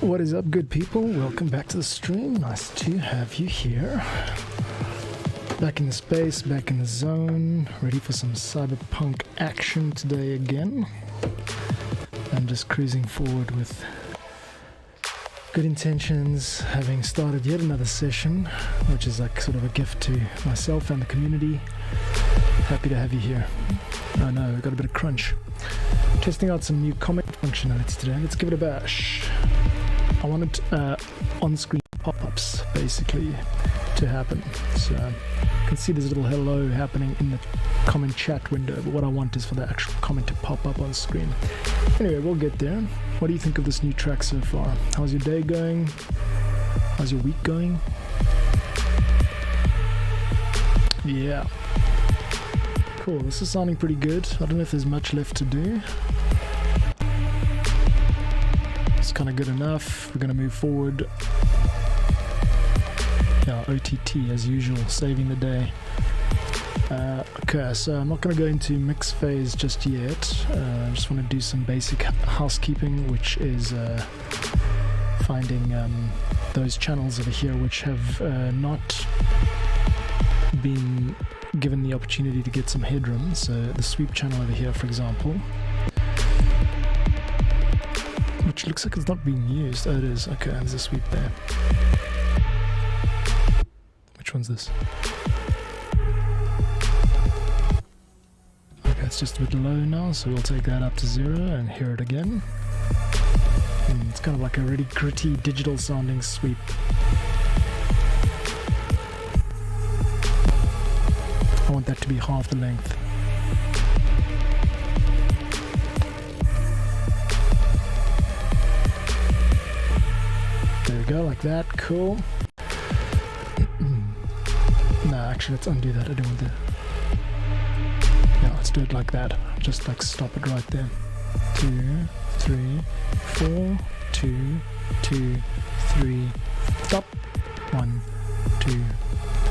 What is up, good people? Welcome back to the stream. Nice to have you here. Back in the space, back in the zone, ready for some Cyberpunk action today again. I'm just cruising forward with good intentions, having started yet another session, which is like sort of a gift to myself and the community. Happy to have you here. Oh no, we've got a bit of crunch. Testing out some new comment functionality today. Let's give it a bash. I wanted on-screen pop-ups basically to happen. So you can see there's a little hello happening in the comment chat window, but what I want is for the actual comment to pop up on screen. Anyway, we'll get there. What do you think of this new track so far? How's your day going? How's your week going? Yeah. Cool, this is sounding pretty good. I don't know if there's much left to do. It's kind of good enough. We're going to move forward. Yeah, OTT as usual, saving the day. Okay, so I'm not going to go into mix phase just yet. I just want to do some basic housekeeping, which is finding those channels over here which have not been given the opportunity to get some headroom. So the sweep channel over here, for example, which looks like it's not being used. Oh, it is. Okay, there's a sweep there. Which one's this? Okay, it's just a bit low now, so we'll take that up to 0 and hear it again. It's kind of like a really gritty, digital sounding sweep. I want that to be half the length. There we go, like that. Cool. No, actually, let's undo that. I don't want to. Yeah, let's do it like that. Just like stop it right there. 2, 3, 4, 2, 2, 3, stop. 1, 2,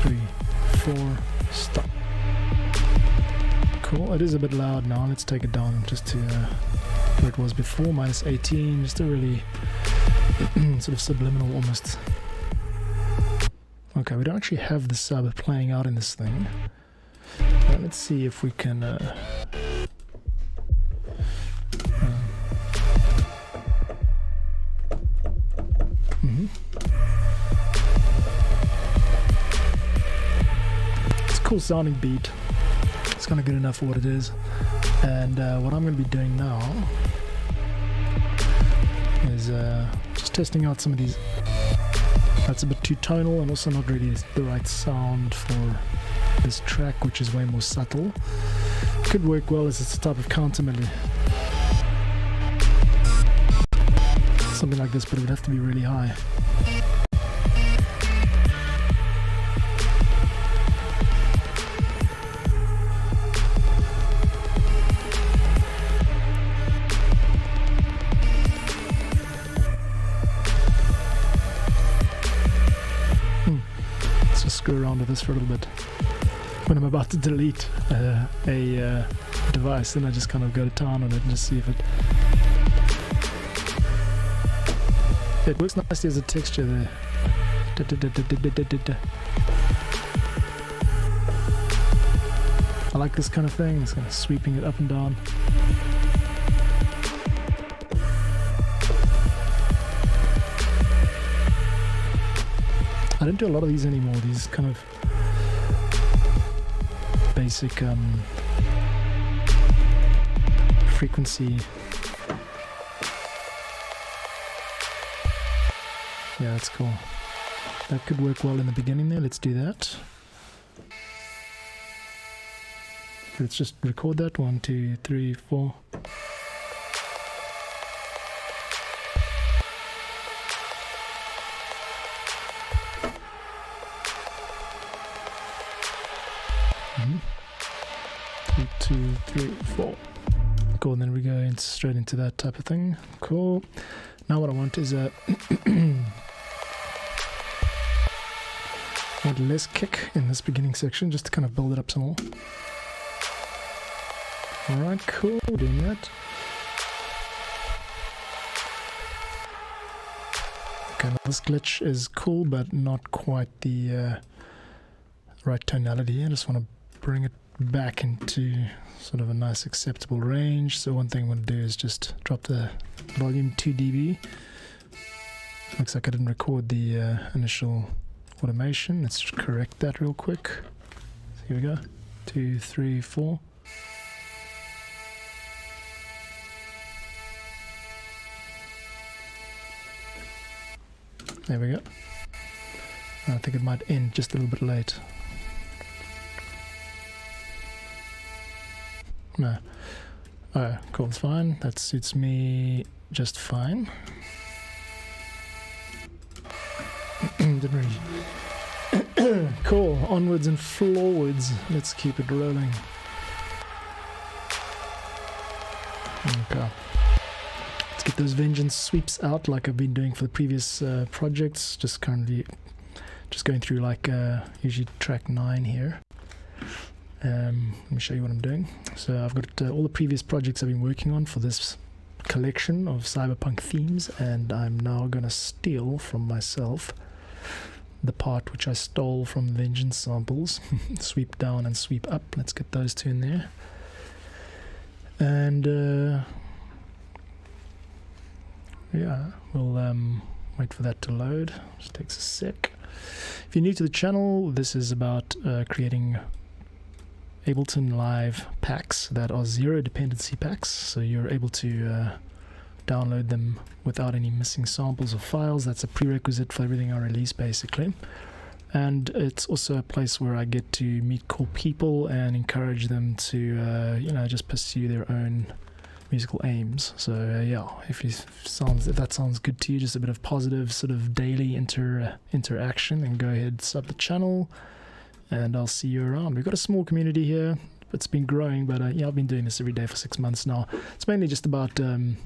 3, 4, stop. Cool, it is a bit loud now. Let's take it down just to where it was before, -18, just a really sort of subliminal almost. Okay, we don't actually have the sub playing out in this thing. Let's see if we can It's a cool sounding beat. It's kind of good enough for what it is. And what I'm going to be doing now is just testing out some of these. That's a bit too tonal and also not really the right sound for this track, which is way more subtle. Could work well as it's a type of counter melody. Something like this, but it would have to be really high. Screw around with this for a little bit. When I'm about to delete a device, then I just kind of go to town on it and just see if it works nicely as a texture there. I like this kind of thing. It's kind of sweeping it up and down. I don't do a lot of these anymore, these kind of basic frequency. Yeah, that's cool. That could work well in the beginning there. Let's do that. Let's just record that. 1, 2, 3, 4. Two, 3, 4. Cool, and then we go straight into that type of thing. Cool. Now what I want is I want less kick in this beginning section, just to kind of build it up some more. Alright, cool, doing that. Okay, now this glitch is cool, but not quite the right tonality. I just want to bring it back into sort of a nice acceptable range. So one thing I'm going to do is just drop the volume 2 dB. Looks like I didn't record the initial automation. Let's just correct that real quick. So here we go. 2, 3, 4. There we go. I think it might end just a little bit late. No. Oh, cool, it's fine. That suits me just fine. Didn't really. Cool, onwards and floorwards. Let's keep it rolling. Okay. Let's get those vengeance sweeps out like I've been doing for the previous projects. Just currently just going through like usually track 9 here. Let me show you what I'm doing. So I've got all the previous projects I've been working on for this collection of Cyberpunk themes, and I'm now going to steal from myself the part which I stole from Vengeance samples. Sweep down and sweep up. Let's get those two in there. And yeah, we'll wait for that to load. Just takes a sec. If you're new to the channel, this is about creating Ableton Live packs that are zero dependency packs, so you're able to download them without any missing samples or files. That's a prerequisite for everything I release, basically. And it's also a place where I get to meet cool people and encourage them to you know, just pursue their own musical aims. So yeah, if that sounds good to you, just a bit of positive sort of daily interaction, then go ahead, sub the channel, and I'll see you around. We've got a small community here. It's been growing, but yeah, I've been doing this every day for 6 months now. It's mainly just about you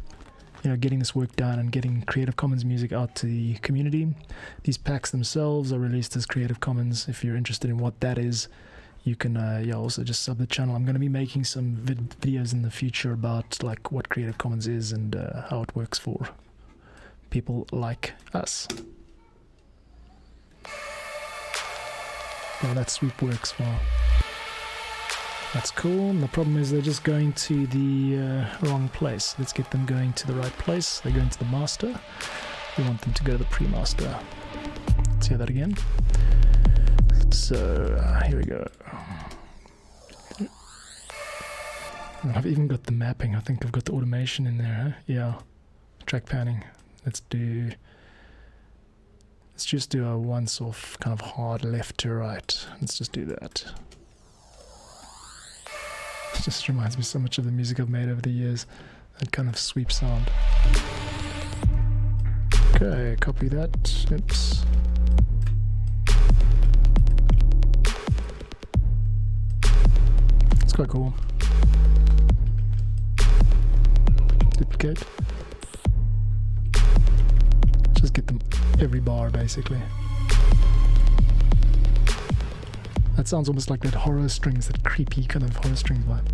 know, getting this work done and getting Creative Commons music out to the community. These packs themselves are released as Creative Commons. If you're interested in what that is, you can yeah, also just sub the channel. I'm going to be making some videos in the future about like what Creative Commons is and how it works for people like us. Well, that sweep works well. That's cool. And the problem is they're just going to the wrong place. Let's get them going to the right place. They're going to the master. We want them to go to the pre-master. Let's hear that again. So here we go. I've even got the mapping. I think I've got the automation in there. Huh? Yeah. Track panning. Let's just do a once-off kind of hard left to right. Let's just do that. It just reminds me so much of the music I've made over the years. That kind of sweep sound. Okay, copy that. Oops. It's quite cool. Duplicate. Just get them every bar basically. That sounds almost like that horror strings, that creepy kind of horror strings vibe.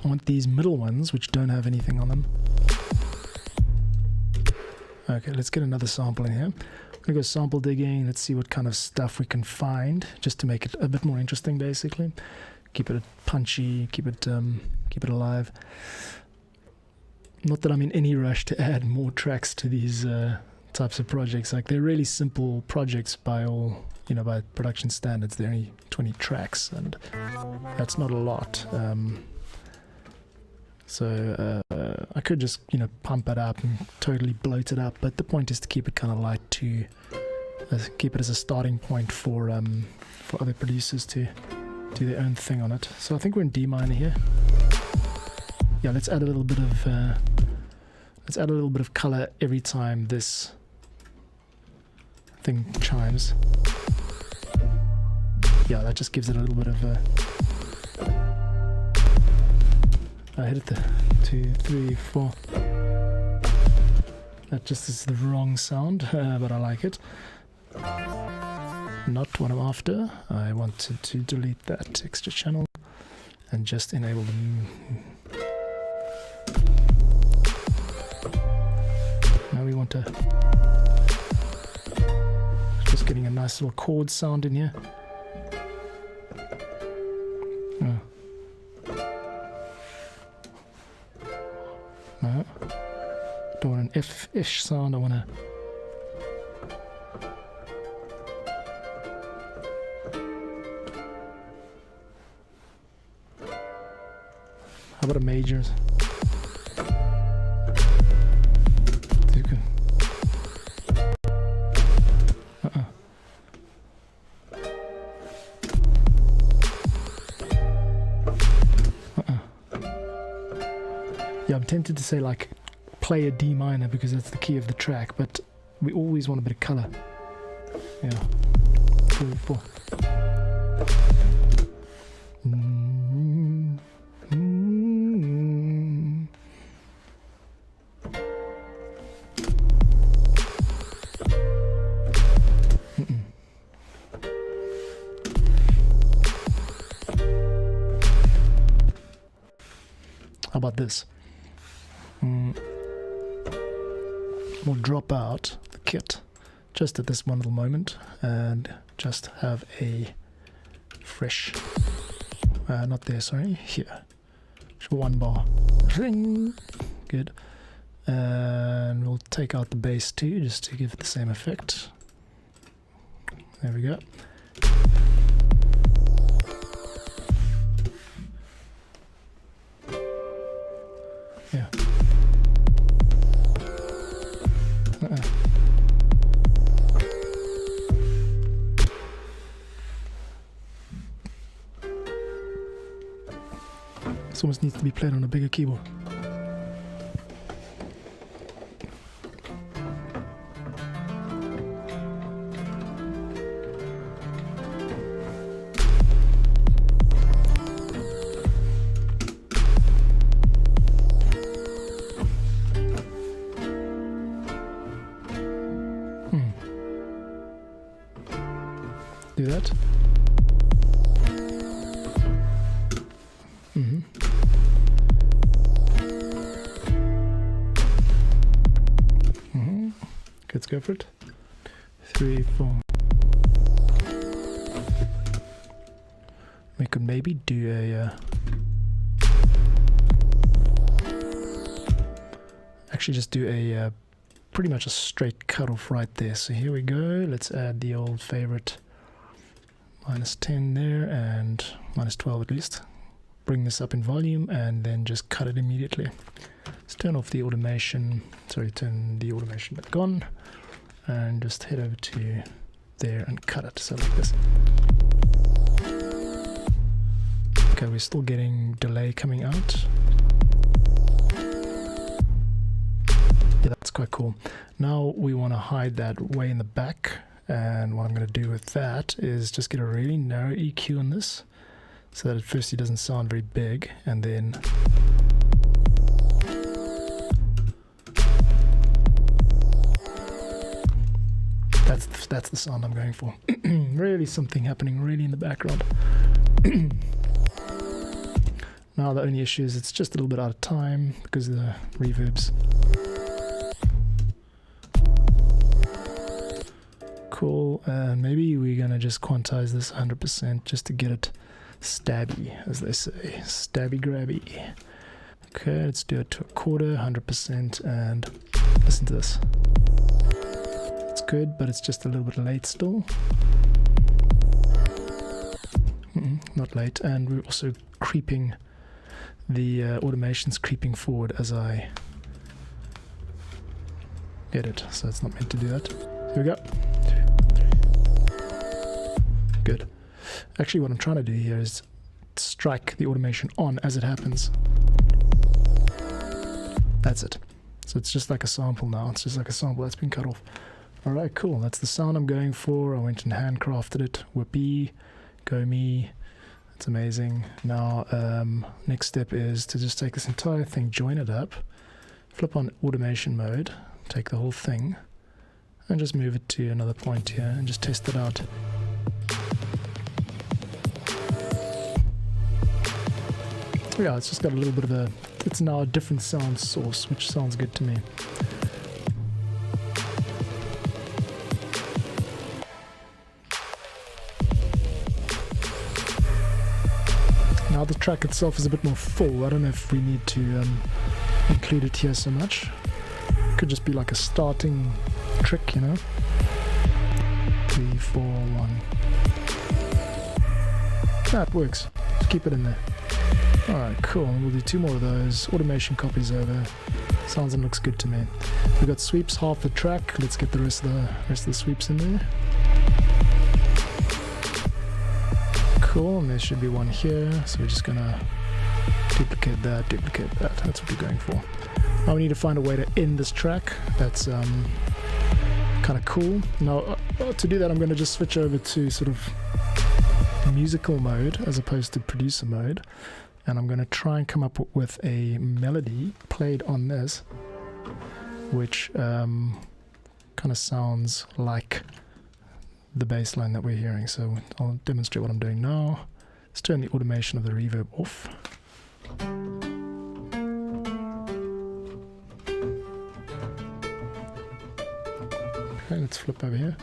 I want these middle ones which don't have anything on them. Okay, let's get another sample in here. I'm gonna go sample digging. Let's see what kind of stuff we can find, just to make it a bit more interesting basically. Keep it punchy, keep it alive. Not that I'm in any rush to add more tracks to these types of projects. Like, they're really simple projects by all, you know, by production standards. They're only 20 tracks, and that's not a lot. So I could just, you know, pump it up and totally bloat it up, but the point is to keep it kind of light, to keep it as a starting point for other producers to do their own thing on it. So I think we're in D minor here. Yeah, let's add a little bit of color every time this thing chimes. Yeah, that just gives it a little bit of I hit it the 2, 3, 4. That just is the wrong sound, but I like it. Not what I'm after. I wanted to delete that texture channel and just enable them. Now we want to just getting a nice little chord sound in here. Oh. No, don't want an F-ish sound. I want to. How about a major? Yeah, I'm tempted to say like play a D minor because that's the key of the track, but we always want a bit of color. Yeah. 3, 4. How about this? We'll drop out the kit just at this one little moment and just have a fresh, not there, sorry, here. Just 1 bar. Ring. Good. And we'll take out the bass too, just to give it the same effect. There we go. Yeah. This almost needs to be played on a bigger keyboard. Do that. Let's go for it. 3, 4. We could maybe do a actually just do a pretty much a straight cutoff right there. So here we go. Let's add the old favorite -10 there and -12 at least. Bring this up in volume and then just cut it immediately. Let's turn off the automation, turn the automation back on and just head over to there and cut it, so like this. Okay, we're still getting delay coming out. Yeah, that's quite cool. Now we want to hide that way in the back, and what I'm going to do with that is just get a really narrow EQ on this so that at first it doesn't sound very big, and then that's the sound I'm going for. Really something happening really in the background. Now the only issue is it's just a little bit out of time because of the reverbs. Cool, and maybe we're gonna just quantize this 100% just to get it stabby, as they say, stabby grabby. Okay, let's do it to 1/4, 100%, and listen to this. It's good, but it's just a little bit late still. Not late, and we're also creeping, the automation's creeping forward as I edit, so it's not meant to do that. Here we go. Good. Actually, what I'm trying to do here is strike the automation on as it happens. That's it. So it's just like a sample now. It's just like a sample that's been cut off. Alright, cool. That's the sound I'm going for. I went and handcrafted it. Whoopee. Go me. That's amazing. Now, next step is to just take this entire thing, join it up, flip on automation mode, take the whole thing, and just move it to another point here and just test it out. Yeah, it's just got a little bit of a, it's now a different sound source, which sounds good to me. Now the track itself is a bit more full. I don't know if we need to include it here so much. Could just be like a starting trick, you know. 3, 4, 1. That works. Just keep it in there. Alright, cool. We'll do 2 more of those. Automation copies over. Sounds and looks good to me. We've got sweeps half the track. Let's get the rest of the sweeps in there. Cool, and there should be one here. So we're just gonna duplicate that, duplicate that. That's what we're going for. Now we need to find a way to end this track. That's kind of cool. Now to do that, I'm going to just switch over to sort of musical mode as opposed to producer mode, and I'm going to try and come up with a melody played on this, which kind of sounds like the bass line that we're hearing. So I'll demonstrate what I'm doing now. Let's turn the automation of the reverb off. Okay, let's flip over here.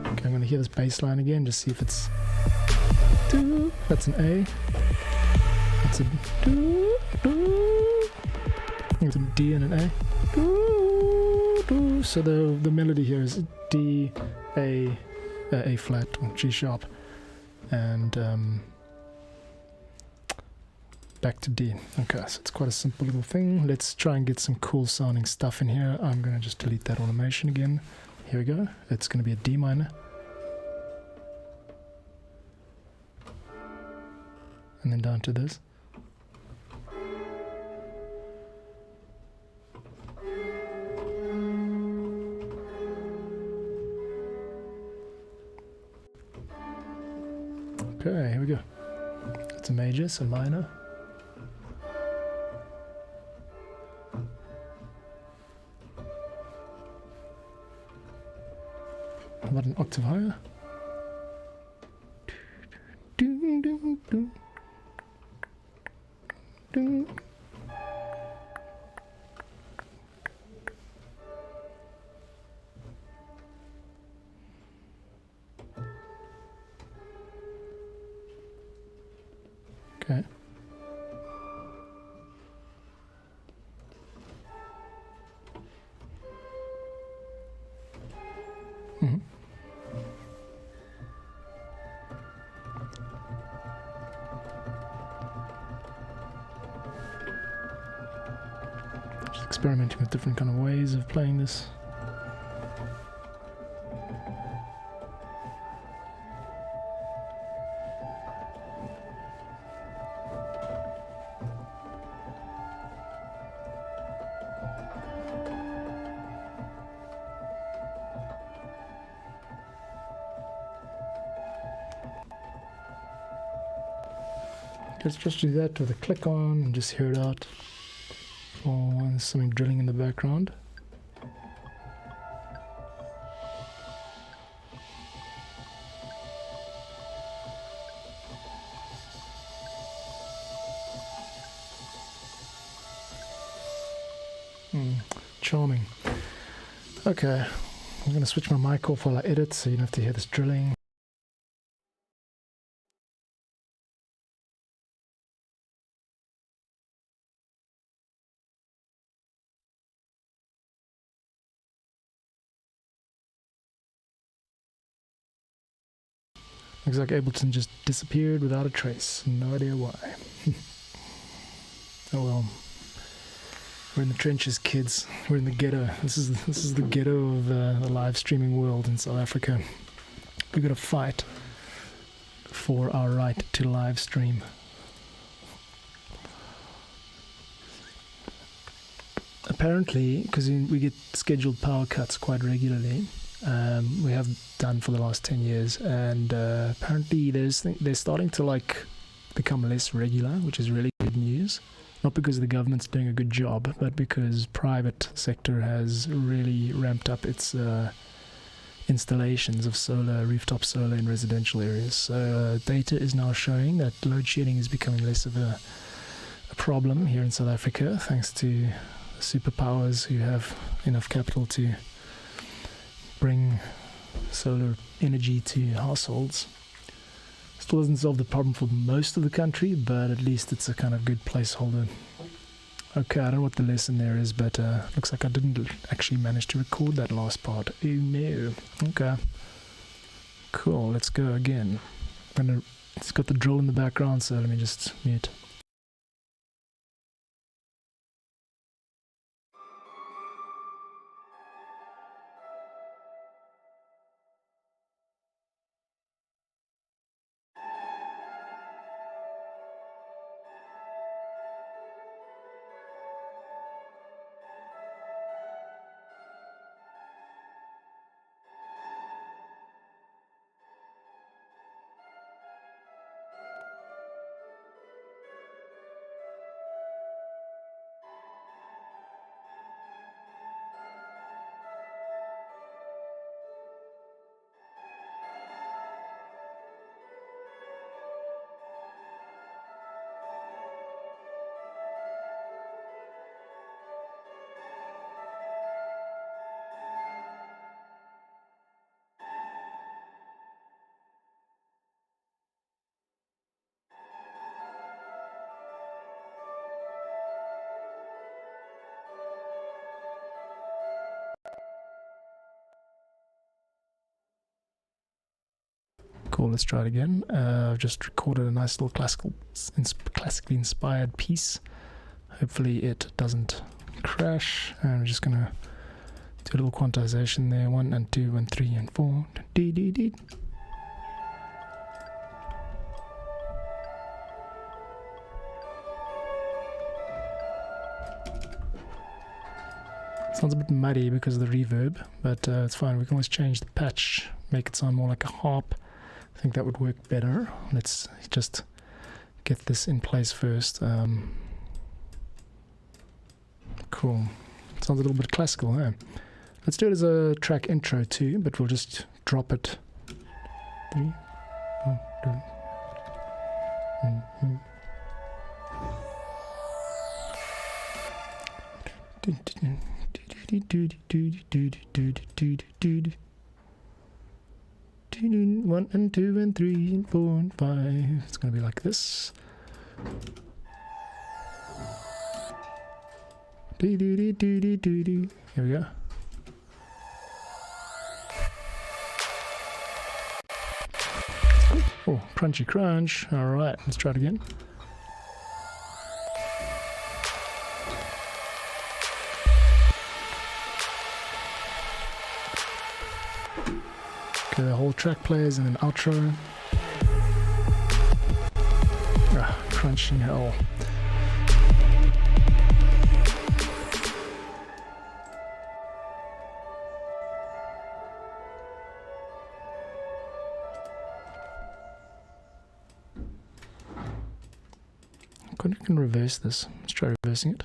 Okay, I'm going to hear this bass line again, just see if it's doo. That's an A. That's a doo, doo. I think it's a D and an A. Doo, doo. So the melody here is D, A flat, or G sharp, and back to D. Okay, so it's quite a simple little thing. Let's try and get some cool sounding stuff in here. I'm going to just delete that automation again. Here we go. It's going to be a D minor. And then down to this. Okay, here we go. It's a major, so minor. How about an octave higher? Okay. Just experimenting with different kind of ways of playing this. Let's just do that with a click on and just hear it out. Oh, there's something drilling in the background. Charming. Okay, I'm going to switch my mic off while I edit so you don't have to hear this drilling. Looks like Ableton just disappeared without a trace. No idea why. Oh well. We're in the trenches, kids. We're in the ghetto. This is the ghetto of the live streaming world in South Africa. We've got to fight for our right to live stream. Apparently, because we get scheduled power cuts quite regularly, we have done for the last 10 years, and apparently they're starting to like become less regular, which is really good news. Not because the government's doing a good job, but because private sector has really ramped up its installations of solar, rooftop solar in residential areas. So data is now showing that load shedding is becoming less of a problem here in South Africa, thanks to superpowers who have enough capital to bring solar energy to households. Still doesn't solve the problem for most of the country, but at least it's a kind of good placeholder. Okay, I don't know what the lesson there is, but looks like I didn't actually manage to record that last part. Oh no. Okay. Cool, let's go again. It's got the drill in the background, so let me just mute. Cool, let's try it again. I've just recorded a nice little classically inspired piece. Hopefully it doesn't crash. And we're just gonna do a little quantization there. 1 and 2 and 3 and 4. Dee dee dee. Sounds a bit muddy because of the reverb, but it's fine. We can always change the patch, make it sound more like a harp. I think that would work better. Let's just get this in place first. Cool. Sounds a little bit classical, huh? Let's do it as a track intro too, but we'll just drop it. 3, 4, 1 and 2 and 3 and 4 and 5. It's gonna be like this. Here we go. Oh, crunchy crunch. Alright, let's try it again. Okay, the whole track plays and then outro. Ah, crunching hell. I can reverse this. Let's try reversing it.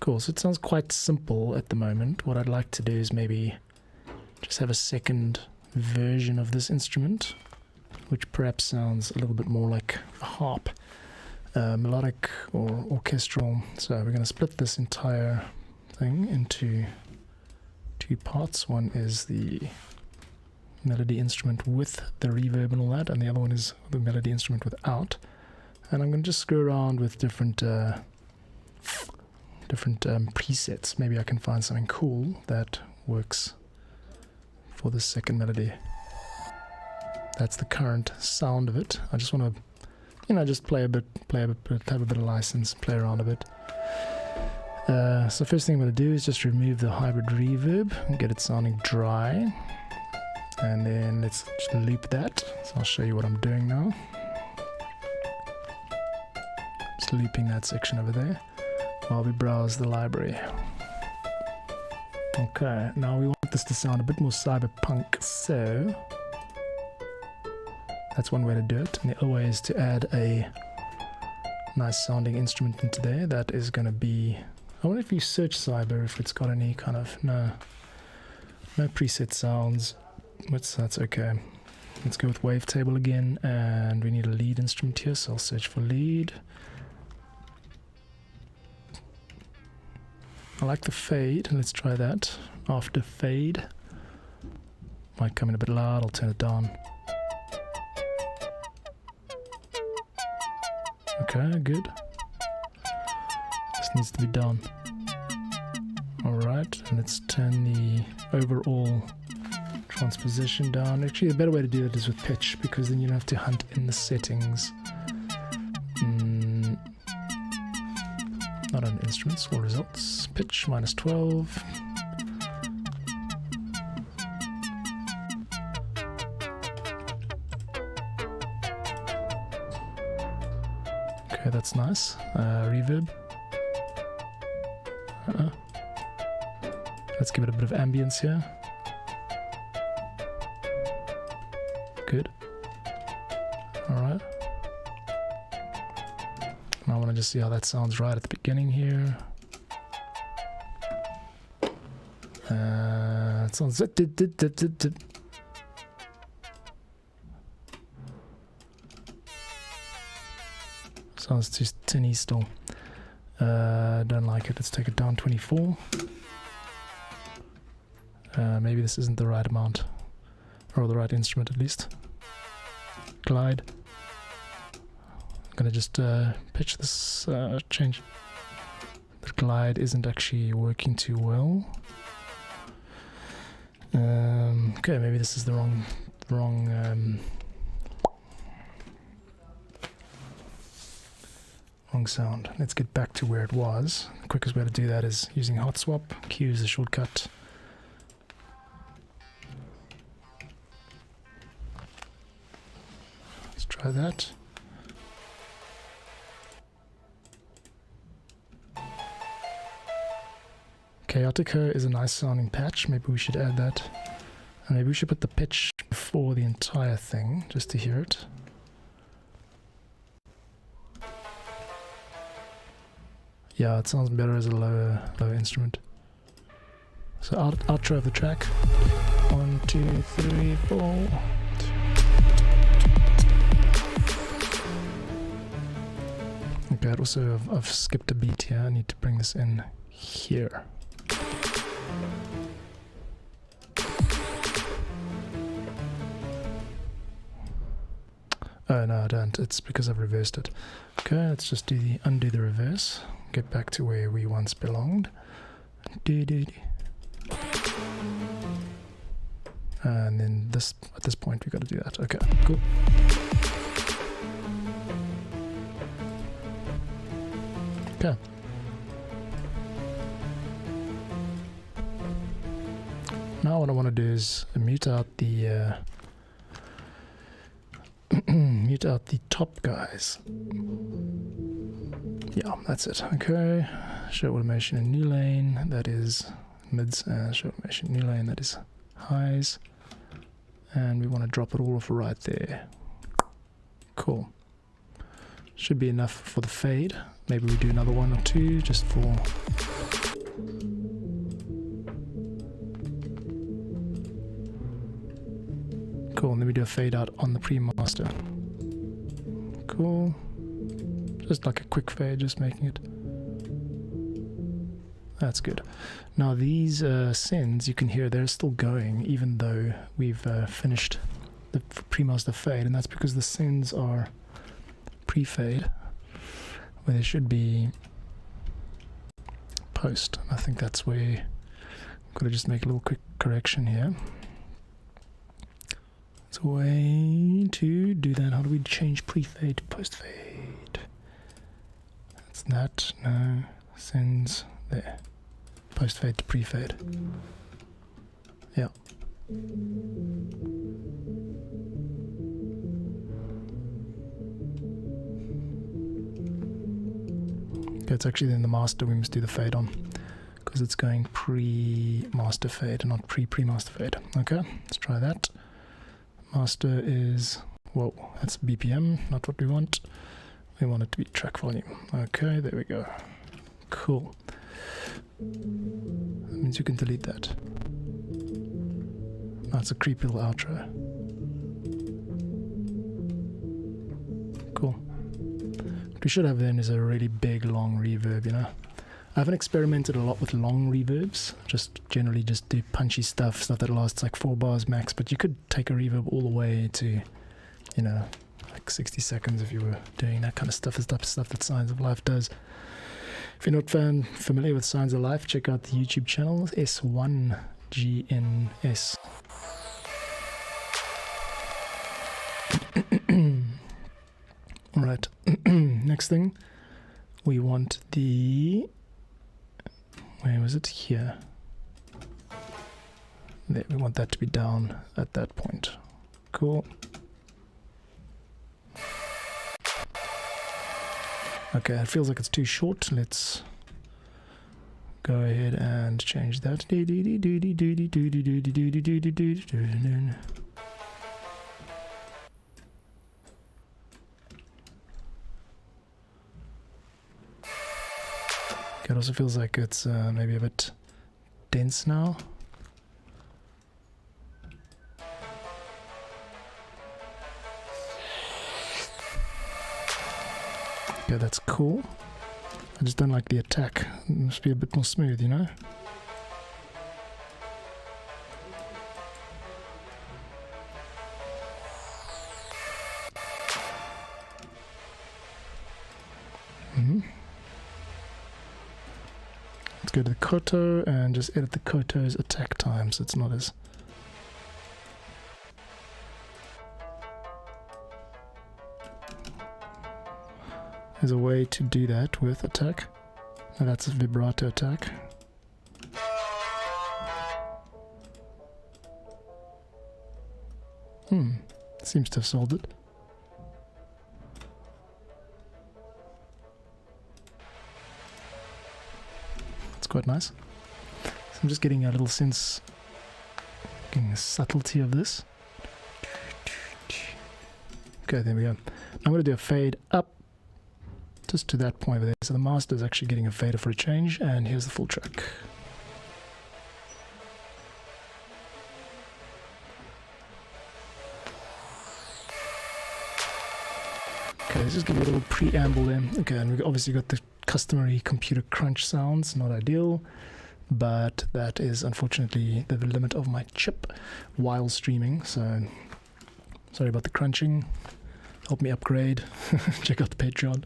Cool, so it sounds quite simple at the moment. What I'd like to do is maybe just have a second version of this instrument, which perhaps sounds a little bit more like a harp, melodic or orchestral. So we're going to split this entire thing into 2 parts. One is the melody instrument with the reverb and all that, and the other one is the melody instrument without. And I'm going to just screw around with different presets. Maybe I can find something cool that works for the second melody. That's the current sound of it. I just want to, just play a bit, have a bit of license, play around a bit. So first thing I'm going to do is just remove the hybrid reverb and get it sounding dry. And then let's just loop that. So I'll show you what I'm doing now. Just looping that section over there while we browse the library. Okay, now we want this to sound a bit more cyberpunk, so that's one way to do it. And the other way is to add a nice sounding instrument into there. That is going to be, I wonder if you search Cyber if it's got any kind of, no preset sounds, but that's okay. Let's go with wavetable again, and we need a lead instrument here, so I'll search for lead. I like the fade, and let's try that. After fade, might come in a bit loud, I'll turn it down. Okay, good. This needs to be done. Alright, and let's turn the overall transposition down. Actually, the better way to do it is with pitch, because then you don't have to hunt in the settings. Not on instruments or results. Pitch -12. Okay, that's nice. Reverb. Let's give it a bit of ambience here. Good. Alright. I want to just see how that sounds right at the beginning here. It sounds sounds too tinny still. Don't like it. Let's take it down 24. Maybe this isn't the right amount, or the right instrument at least. Glide. I'm gonna just pitch this, change. The glide isn't actually working too well. Okay, maybe this is the wrong sound. Let's get back to where it was. The quickest way to do that is using hot swap. Q is the shortcut. Let's try that. Chaotica is a nice sounding patch. Maybe we should add that. And maybe we should put the pitch before the entire thing, just to hear it. Yeah, it sounds better as a low instrument. So outro of the track. 1, 2, 3, 4. Okay, also I've skipped a beat here. I need to bring this in here. Oh no, I don't. It's because I've reversed it. Okay, let's just undo the reverse. Get back to where we once belonged. And then at this point we got to do that. Okay, cool. Okay. Now what I want to do is mute out the mute out the top guys. Yeah, that's it. Okay, show automation in new lane, that is mids, and show automation new lane, that is highs, and we want to drop it all off right there. Cool. Should be enough for the fade. Maybe we do another one or two just for cool. And then we do a fade out on the pre-master. Cool. Just like a quick fade, just making it. That's good. Now these sends, you can hear they're still going even though we've finished the pre-master fade, and that's because the sends are pre-fade where they should be post. I think that's where I've got to just make a little quick correction here. It's a way to do that. How do we change pre-fade to post-fade? That's that. No. Sends there. Post-fade to pre-fade. Yeah. Okay, it's actually in the master we must do the fade on. because it's going pre-master fade and not pre-master fade. Okay, let's try that. Master is, whoa, that's BPM, not what we want. We want it to be track volume. Okay, there we go. Cool. That means you can delete that. That's a creepy little outro. Cool. What we should have then is a really big long reverb, you know. I haven't experimented a lot with long reverbs, just generally just do punchy stuff that lasts like 4 bars max, but you could take a reverb all the way to, you know, like 60 seconds if you were doing that kind of stuff. It's the type of stuff that Signs of Life does. If you're not familiar with Signs of Life, check out the YouTube channel, S1GNS. Alright, next thing, we want the... Where was it? Here. There, we want that to be down at that point. Cool. Okay, it feels like it's too short. Let's go ahead and change that. It also feels like it's maybe a bit dense now. Okay, that's cool. I just don't like the attack. It must be a bit more smooth, you know? Let's go to the koto and just edit the koto's attack time so it's not as... There's a way to do that with attack. Now that's a vibrato attack. Seems to have solved it. Quite nice. So I'm just getting a little sense, getting the subtlety of this. Okay, there we go. I'm going to do a fade up just to that point over there. So the master is actually getting a fader for a change, and here's the full track. Okay, let's just give you a little preamble there. Okay, and we've obviously got the customary computer crunch sounds, not ideal, but that is unfortunately the limit of my chip while streaming, so sorry about the crunching. Help me upgrade. Check out the Patreon.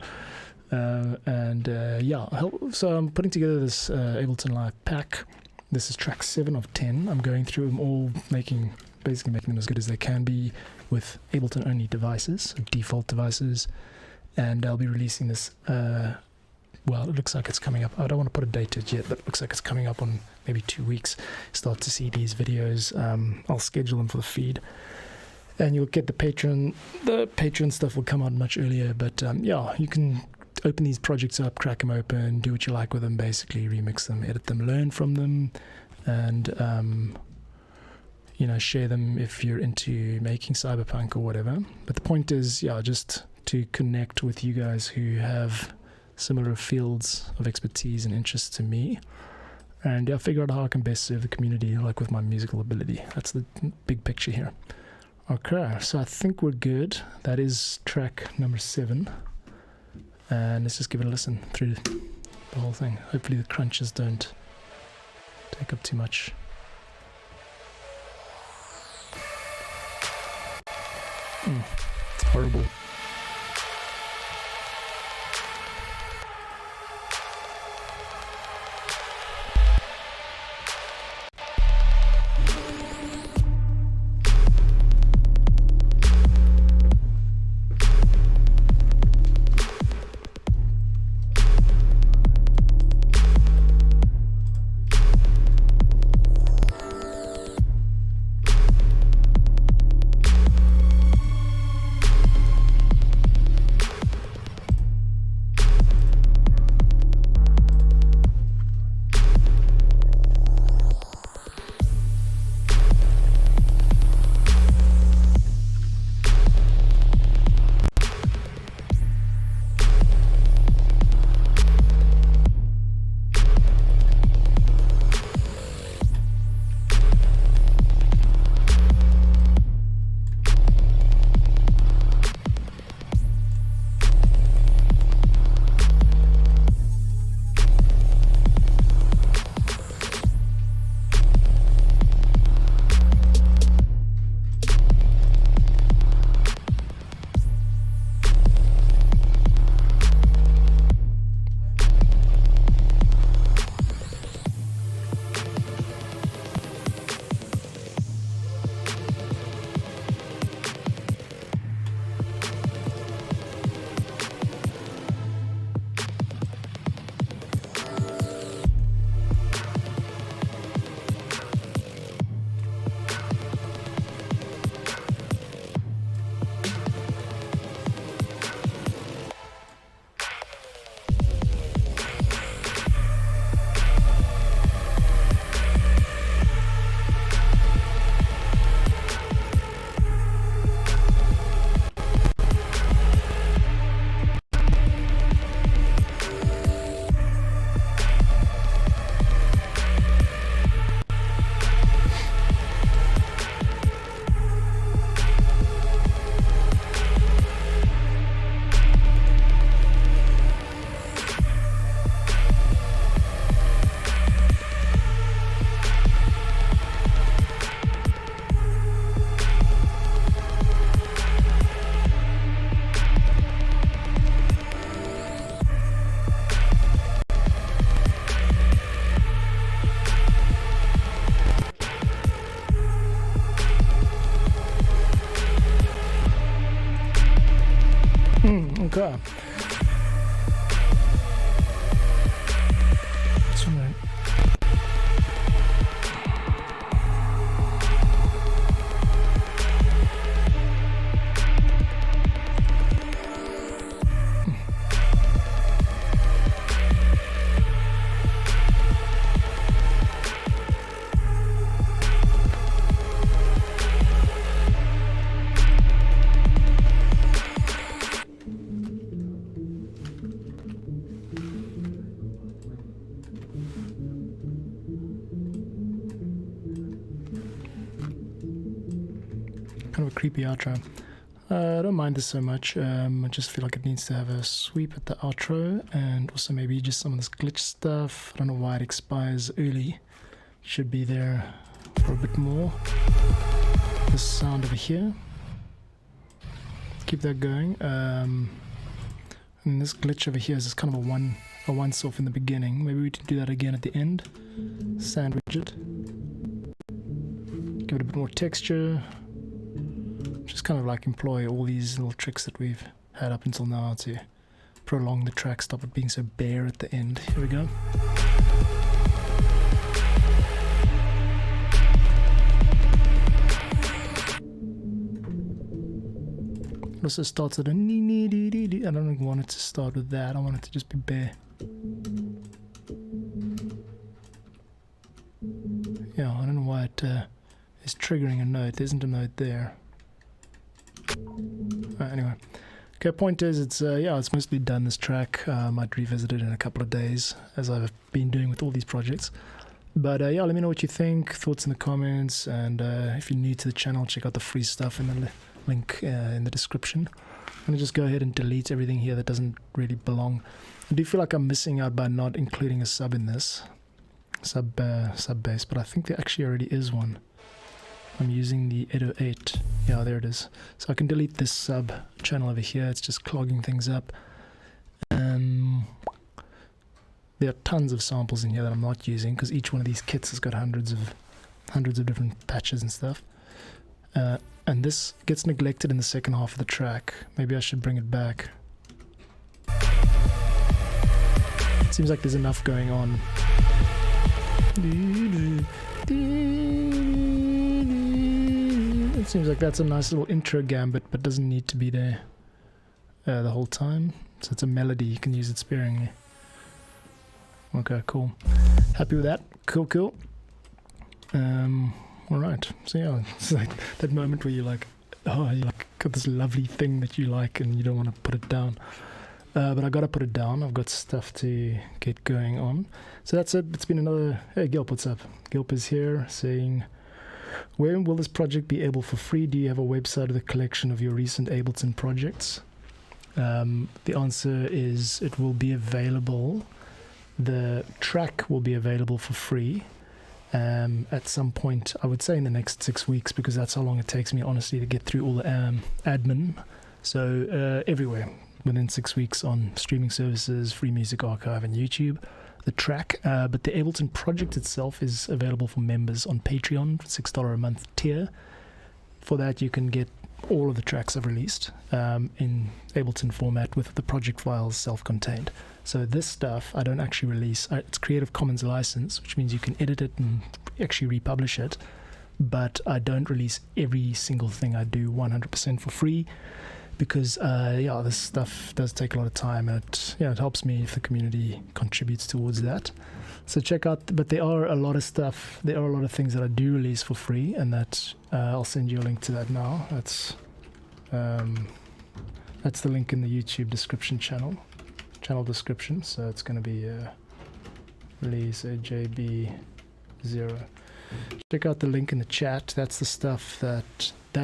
So I'm putting together this Ableton Live pack. This is track 7 of 10. I'm going through them all, basically making them as good as they can be with Ableton only devices, default devices, and I'll be releasing this well, it looks like it's coming up. I don't want to put a date to it yet, but it looks like it's coming up on maybe 2 weeks. Start to see these videos. I'll schedule them for the feed, and you'll get the Patreon. The Patreon stuff will come out much earlier, but yeah, you can open these projects up, crack them open, do what you like with them, basically remix them, edit them, learn from them, and you know, share them if you're into making Cyberpunk or whatever. But the point is, yeah, just to connect with you guys who have similar fields of expertise and interest to me, and figure out how I can best serve the community, like with my musical ability. That's the big picture here. Okay, so I think we're good. That is track number 7, and let's just give it a listen through the whole thing. Hopefully the crunches don't take up too much. It's horrible. Okay. This one, kind of a creepy outro. I don't mind this so much. I just feel like it needs to have a sweep at the outro, and also maybe just some of this glitch stuff. I don't know why it expires early. Should be there for a bit more. This sound over here. Keep that going. And this glitch over here is just kind of a once-off in the beginning. Maybe we can do that again at the end. Sandwich it. Give it a bit more texture. Just kind of like employ all these little tricks that we've had up until now to prolong the track, stop it being so bare at the end. Here we go. It also starts at a I don't want it to start with that. I want it to just be bare. Yeah, I don't know why it is triggering a note. There isn't a note there. Anyway, okay. Point is, it's mostly done. This track, might revisit it in a couple of days, as I've been doing with all these projects. But yeah, let me know what you think. Thoughts in the comments, and if you're new to the channel, check out the free stuff in the link in the description. I'm gonna just go ahead and delete everything here that doesn't really belong. I do feel like I'm missing out by not including a sub in this sub bass, but I think there actually already is one. I'm using the 808. Yeah, there it is. So I can delete this sub channel over here. It's just clogging things up. There are tons of samples in here that I'm not using because each one of these kits has got hundreds of different patches and stuff. And this gets neglected in the second half of the track. Maybe I should bring it back. It seems like there's enough going on. It seems like that's a nice little intro gambit, but doesn't need to be there the whole time. So it's a melody, you can use it sparingly. Okay, cool. Happy with that? Cool. Alright, so yeah, it's like that moment where you're like, oh, you like got this lovely thing that you like and you don't want to put it down. But I gotta put it down. I've got stuff to get going on. So that's it. It's been another... Hey, Gilp, what's up? Gilp is here saying... When will this project be able for free? Do you have a website of the collection of your recent Ableton projects? The answer is it will be available. The track will be available for free at some point, I would say in the next 6 weeks, because that's how long it takes me, honestly, to get through all the admin. So everywhere, within 6 weeks on streaming services, Free Music Archive and YouTube. The track, but the Ableton project itself is available for members on Patreon, $6 a month tier. For that, you can get all of the tracks I've released in Ableton format with the project files self-contained. So this stuff I don't actually release. It's Creative Commons license, which means you can edit it and actually republish it. But I don't release every single thing I do 100% for free. Because yeah, this stuff does take a lot of time, and it helps me if the community contributes towards that. So check out, but there are a lot of stuff, there are a lot of things that I do release for free, and that I'll send you a link to that now. That's the link in the YouTube description channel description. So it's going to be release JB0. Check out the link in the chat. That's the stuff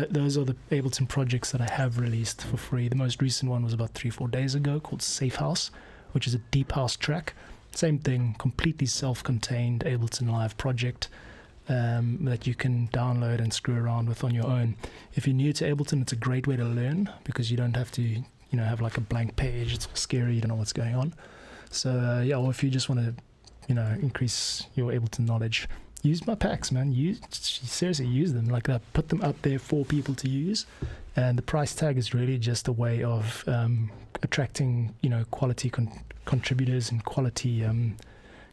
those are the Ableton projects that I have released for free. The most recent one was about 3-4 days ago, called Safe House, which is a deep house track. Same thing, completely self-contained Ableton Live project that you can download and screw around with on your own. If you're new to Ableton, it's a great way to learn because you don't have to, have like a blank page. It's scary, you don't know what's going on. So yeah, or if you just want to, increase your Ableton knowledge, use my packs, man. Seriously, use them. Like, I put them up there for people to use, and the price tag is really just a way of attracting, quality contributors and quality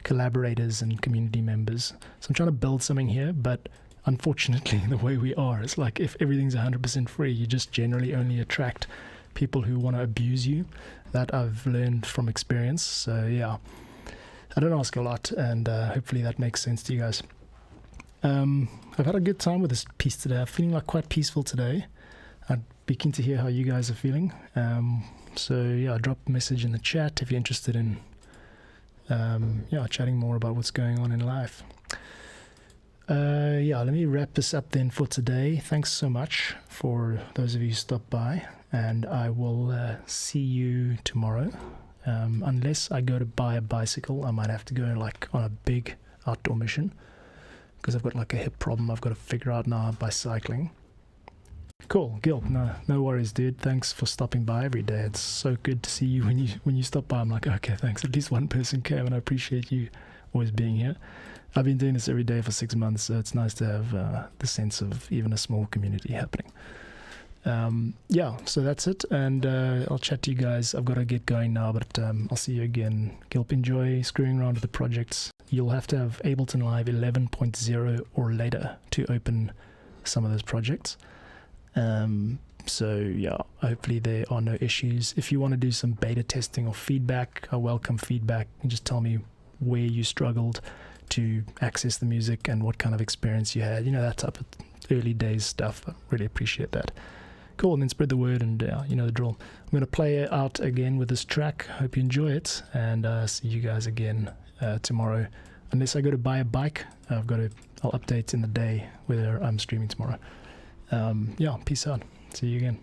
collaborators and community members. So I'm trying to build something here, but unfortunately, the way we are, it's like if everything's 100% free, you just generally only attract people who want to abuse you. That I've learned from experience. So yeah, I don't ask a lot, and hopefully that makes sense to you guys. I've had a good time with this piece today. I'm feeling like quite peaceful today. I'd be keen to hear how you guys are feeling. So yeah, drop a message in the chat if you're interested in chatting more about what's going on in life. Let me wrap this up then for today. Thanks so much for those of you who stopped by, and I will see you tomorrow. Unless I go to buy a bicycle, I might have to go like on a big outdoor mission, because I've got like a hip problem I've got to figure out now by cycling. Cool, Gil. No worries, dude. Thanks for stopping by every day. It's so good to see you when you stop by. I'm like, okay, thanks. At least one person came, and I appreciate you always being here. I've been doing this every day for 6 months, so it's nice to have the sense of even a small community happening. So that's it, and I'll chat to you guys. I've got to get going now, but I'll see you again. Gilp, enjoy screwing around with the projects. You'll have to have Ableton Live 11.0 or later to open some of those projects. Hopefully there are no issues. If you want to do some beta testing or feedback, I welcome feedback. And just tell me where you struggled to access the music and what kind of experience you had. That type of early days stuff. I really appreciate that. Cool, and then spread the word, and you know the drill. I'm going to play out again with this track. Hope you enjoy it, and see you guys again tomorrow. Unless I go to buy a bike, I'll update in the day whether I'm streaming tomorrow. Peace out. See you again.